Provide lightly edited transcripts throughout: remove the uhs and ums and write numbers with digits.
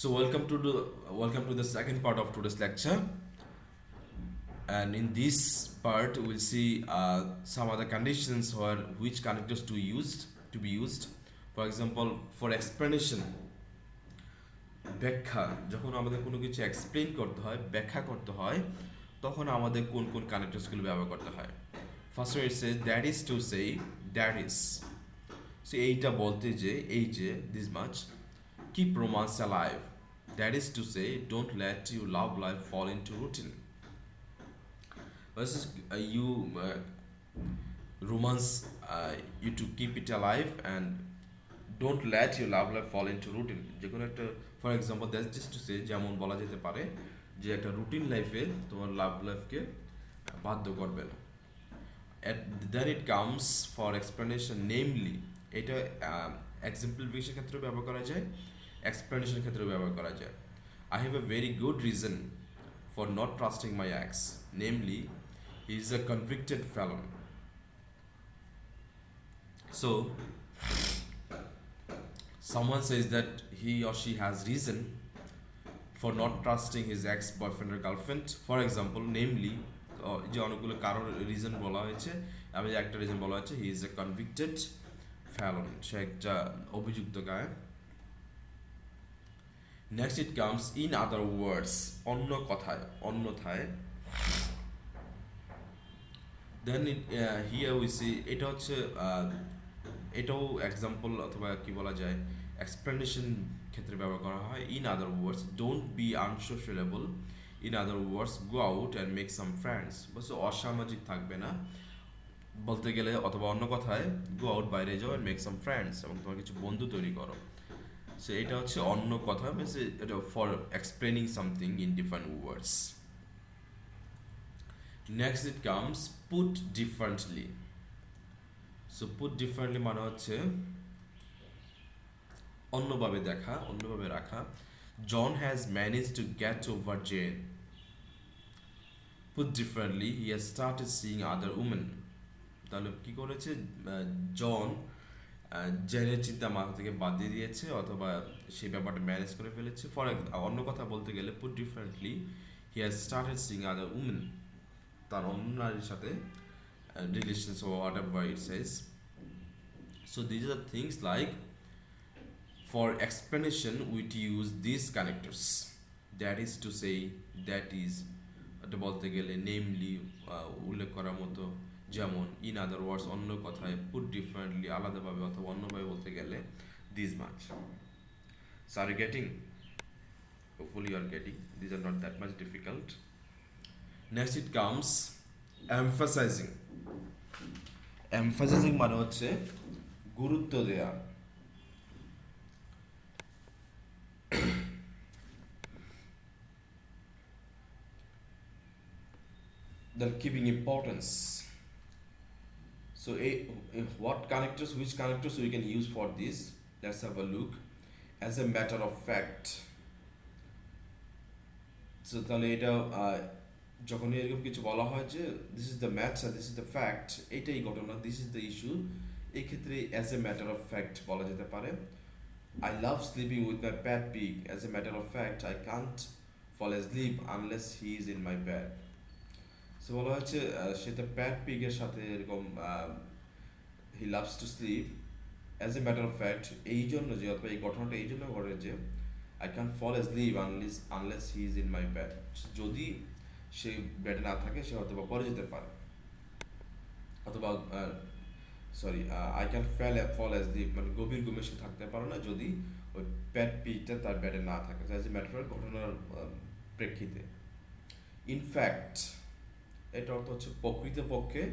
So welcome to the second part of today's lecture, and in this part we'll see some other conditions where which connectors to be used. For example, for explanation, ব্যাখ্যা যখন আমাদের কোনো কিছু explain করতে হয়, ব্যাখ্যা করতে হয়, তখন আমাদের কোন কোন কানেক্টরসগুলো ব্যবহার করতে হয়। First it say that is to say that is, so এইটা বলতে যে এই যে this much, keep romance alive. That is to say, don't let your love life fall into routine. Versus you romance you to keep it alive and don't let your love life fall into routine. যে কোনো একটা for example that's just to say, যেমন বলা যেতে পারে যে একটা routine লাইফে তোমার লাভ লাইফকে বাধ্য করবে না। Then it comes for explanation, namely এটা এক্সাম্পলিফিকেশন ক্ষেত্রে ব্যবহার করা যায়, এক্সপ্লেনেশন ক্ষেত্রে ব্যবহার করা যায়। I have a very good reason for not trusting my ex, namely he is a convicted felon. So someone says that he or she has reason for not trusting his ex boyfriend or girlfriend, for example, namely যে অনেকগুলো কারোর reason বলা হয়েছে, আমি একটা reason বলা হয়েছে he is a convicted felon, সে একটা অভিযুক্ত গায়ক। Next it comes in other words, অন্য কথায়, অন্যথায়। Then it here we see, এটা হচ্ছে এটাও এক্সাম্পল অথবা কি বলা যায় এক্সপ্লেনেশন ক্ষেত্রে ব্যবহার করা হয়। In other words, don't be unsociable. In other words, go out and make some friends, বলছে অসামাজিক থাকবে না বলতে গেলে, অথবা অন্য কথায় গো আউট, বাইরে যাও অ্যান্ড মেক সাম ফ্রেন্ডস, এবং তোমার কিছু বন্ধু তৈরি করো। সো এটা হচ্ছে অন্য কথা, মিনস এটা for explaining something in different words. Next it comes put differently. So put differently মানে হচ্ছে অন্যভাবে দেখা, অন্যভাবে রাখা। John has manage to get over Jen. Put differently, he has started seeing other women. তাহলে কি করেছে, জন জেনের চিন্তা মাথা থেকে বাদ দিয়ে দিয়েছে, অথবা সেই ব্যাপারটা ম্যানেজ করে ফেলেছে। ফর অন্য কথা বলতে গেলে put differently, he has started seeing other women, তার অন্য নারীর সাথে relations or whatever it says. So these are the things like for explanation we use these connectors, that is to say, that is এটা বলতে গেলে namely উল্লেখ করার মতো, যেমন ইন আদার ওয়ার্ডস অন্য কথায়, পুট ডিফারেন্টলি আলাদাভাবে অথবা অন্যভাবে বলতে গেলে this much. So are you getting? Hopefully you are getting. These are not that much difficult. Next it comes emphasizing. Emphasizing মানে হচ্ছে গুরুত্ব দেয়া। Then keeping importance. So what connectors, which connectors we can use for this? Let's have a look. As a matter of fact. So তাহলে এটা যখন এরকম কিছু বলা হয় যে this is the matter, this is the fact, এইটাই ঘটনা, দিস ইজ দ্য ইস্যু, এই ক্ষেত্রে as a matter of fact বলা যেতে পারে। I love sleeping with my pet pig, as a matter of fact I can't fall asleep unless he is in my bed. So বলা হচ্ছে সে তার pet পিগের সাথে এরকম he loves to sleep, as a matter of fact, এই জন্য যে, অথবা এই ঘটনাটা এই জন্য ঘটে যে I can fall asleep unless he is in my bed, যদি সে বেডে না থাকে সে হয়তো বা পরে যেতে পারে, অথবা sorry I can fall asleep মানে গভীর ঘুমে সে থাকতে পারে না যদি ওই প্যাট পিগটা তার বেডে না থাকে, অ্যাজ এ ম্যাটার অফ ঘটনার প্রেক্ষিতে। ইনফ্যাক্ট এটা অর্থ হচ্ছে প্রকৃতপক্ষে,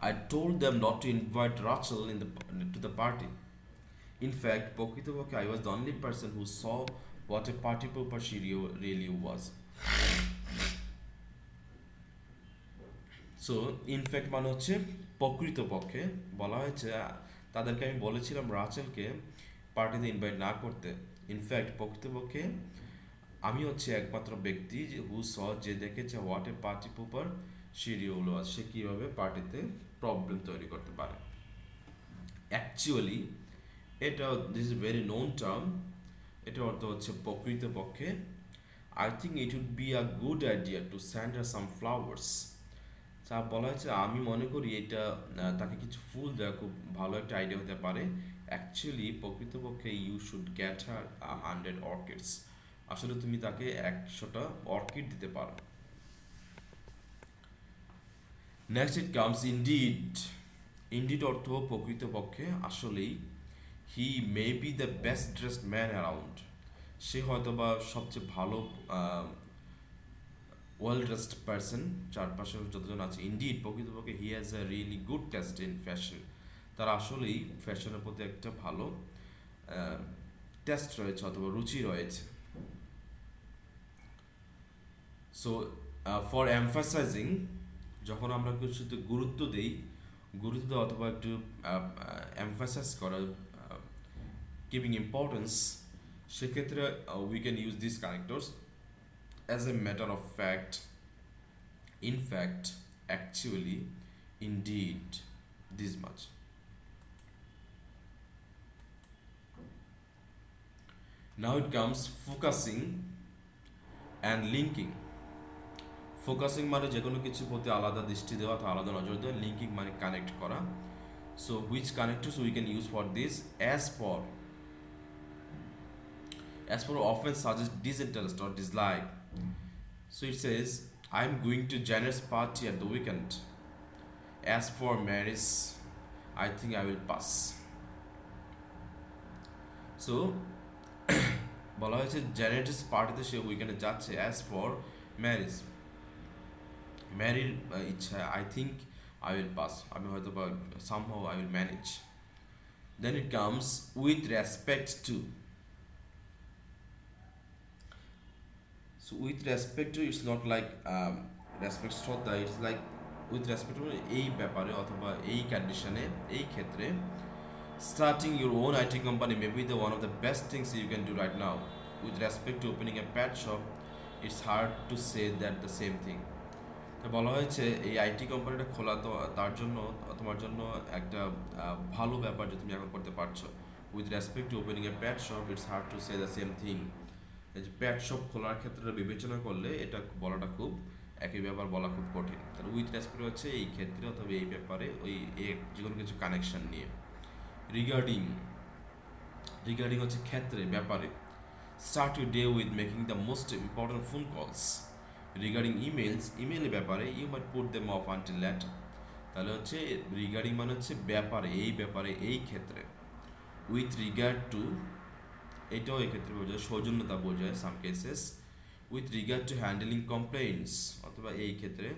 I told them not to invite Rachel to the party. In fact, প্রকৃতপক্ষে I was the only person who saw what a party pooper she really was. So, in fact মানে হচ্ছে প্রকৃতপক্ষে, বলা হয়েছে তাদেরকে আমি বলেছিলাম রাচেলকে পার্টিতে ইনভাইট না করতে। ইনফ্যাক্ট প্রকৃতপক্ষে আমি হচ্ছে একমাত্র ব্যক্তি হু স, যে দেখেছে what a party pooper schedule was, সে কীভাবে পার্টিতে প্রবলেম তৈরি করতে পারে। অ্যাকচুয়ালি এটা this is very known term এটার অর্থ হচ্ছে প্রকৃতপক্ষে I think it would be a good idea to send her some flowers. যা বলা হয়েছে আমি মনে করি এটা তাকে কিছু ফুল দেওয়া খুব ভালো একটা আইডিয়া হতে পারে। অ্যাকচুয়ালি প্রকৃতপক্ষে you should get her 100 orchids. আসলে তুমি তাকে 100টা অর্কিড দিতে পারো। Next it comes indeed. Indeed অর্থ প্রকৃতপক্ষে আসলেই। He may be the best dressed man around. সে হয়তোবা সবচেয়ে ভালো ওয়েল ড্রেসড পার্সন চারপাশে যতজন আছে। ইনডিড প্রকৃতপক্ষে he has a really good test in fashion. তার আসলেই ফ্যাশনের প্রতি একটা ভালো টেস্ট রয়েছে অথবা রুচি রয়েছে। সো ফর এমফাসাইজিং, যখন আমরা কিছুতে গুরুত্ব দেই, গুরুত্ব দেওয়া অথবা একটু এমফাসাইজ করা, গিভিং ইম্পর্টেন্স, সেক্ষেত্রে we can use this connectors as a matter of fact, in fact, actually, indeed, this much. Now it comes focusing and linking. Focusing মানে যে কোনো কিছুর প্রতি আলাদা দৃষ্টি দেওয়া অথবা আলাদা নজর দেওয়া। লিঙ্কিং মানে কানেক্ট করা। So which connectors we can use for this? As for often suggest disinterest or dislike. So it says, I'm going to Janet's party at the weekend. As for marriage, I think I will pass. So বলা হয়েছে জেনেটিস পার্টিতে সে উইকেন্ডে যাচ্ছে। As for marriage, ম্যারির ইচ্ছা, I think I will pass, আমি হয়তো বা somehow I will manage. Then it comes with respect to. So with respect to, it's not like respect শ্রদ্ধা, it's like with respect to এই ব্যাপারে অথবা এই কন্ডিশনে, এই ক্ষেত্রে starting your own IT company may be the one of the best things you can do right now. With respect to opening a pet shop, it's hard to say that the same thing. তো বলা হয়েছে এই IT কোম্পানিটা খোলা তো তার জন্য, তোমার জন্য একটা ভালো ব্যাপার যে তুমি এখন করতে পারছো। With respect two opening A Pat shop, it's hard to say the same thing. এই যে প্যাট শপ খোলার ক্ষেত্রে বিবেচনা করলে এটা বলাটা খুব, একই ব্যাপার বলা খুব কঠিন। তাহলে উইথ রেসপেক্ট হচ্ছে এই ক্ষেত্রে অথবা এই ব্যাপারে, ওই যে কোনো কিছু কানেকশন নিয়ে। রিগার্ডিং, রিগার্ডিং হচ্ছে ক্ষেত্রে, ব্যাপারে। Start your day with making the most important phone calls. Regarding emails, ইমেলের ব্যাপারে, you might put them off until later. তাহলে হচ্ছে রিগার্ডিং মানে হচ্ছে ব্যাপারে, এই ক্ষেত্রে। উইথ রিগার্ড টু, এটাও এক্ষেত্রে বোঝায়, সৌজন্যতা বোঝায় some cases. With regard to handling complaints, অথবা এই ক্ষেত্রে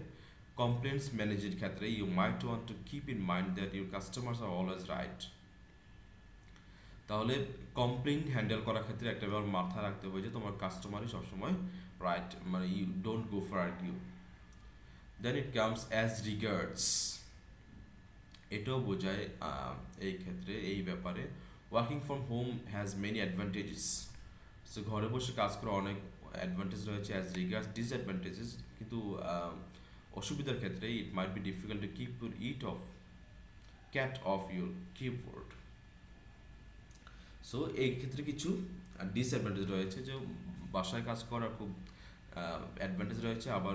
কমপ্লেইন্টস ম্যানেজের ক্ষেত্রে, you might want to keep in mind that your customers are always right. তাহলে কমপ্লেইন হ্যান্ডেল করার ক্ষেত্রে একটা ব্যাপার মাথায় রাখতে হবে যে তোমার কাস্টমারই সবসময় রাইট, মানে you don't go for argue. Then it comes as regards, এটাও বোঝায় এই ক্ষেত্রে, এই ব্যাপারে। Working from home has many advantages. So ঘরে বসে কাজ করার অনেক অ্যাডভান্টেজ রয়েছে। অ্যাজ রিগার্ডস ডিসঅ্যাডভান্টেজেস, কিন্তু অসুবিধার ক্ষেত্রে it might be difficult to keep your cat off your keyboard. So এই ক্ষেত্রে কিছু ডিসঅ্যাডভান্টেজ রয়েছে, যে বাসায় কাজ করার খুব অ্যাডভান্টেজ রয়েছে, আবার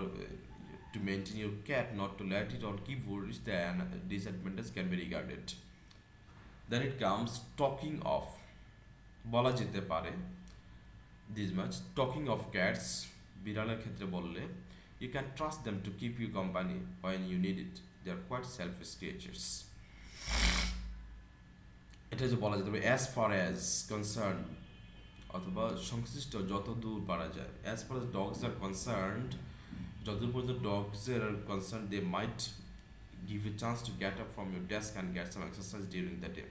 to maintain your cat not to let it on keyboard is the disadvantage can be regarded. Then it comes talking of, বলা যেতে পারে this much. Talking of cats, বিড়ালের ক্ষেত্রে বললে, you can trust them to keep you company when you need it, they are quite selfish creatures. এটা যে বলা যেতে পারে অ্যাজ ফার অ্যাজ কনসার্ন, অথবা সংশ্লিষ্ট যত দূর পারা যায়। As far as dogs are concerned, যতদূর পর্যন্ত ডগসের আর concern, they might give you chance to get up from your desk and get some exercise during the day.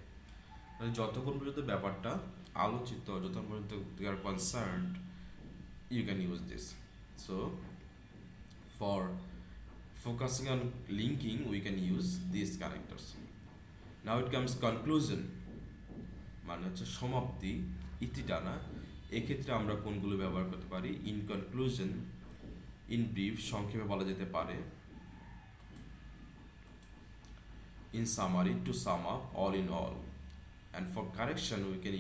মানে যতক্ষণ পর্যন্ত ব্যাপারটা আলোচিত, যতক্ষণ পর্যন্ত they are concerned, you can use this. So for focusing on linking we can use this connectors. Now it comes conclusion, মানে হচ্ছে সমাপ্তি, ইতি টানা। এক্ষেত্রে আমরা কোনগুলো ব্যবহার করতে পারি? ইন কনক্লুশন, ইন ব্রিফ, সংক্ষেপে বলা যেতে পারে। In summary, to sum up, all in all. And for correction we can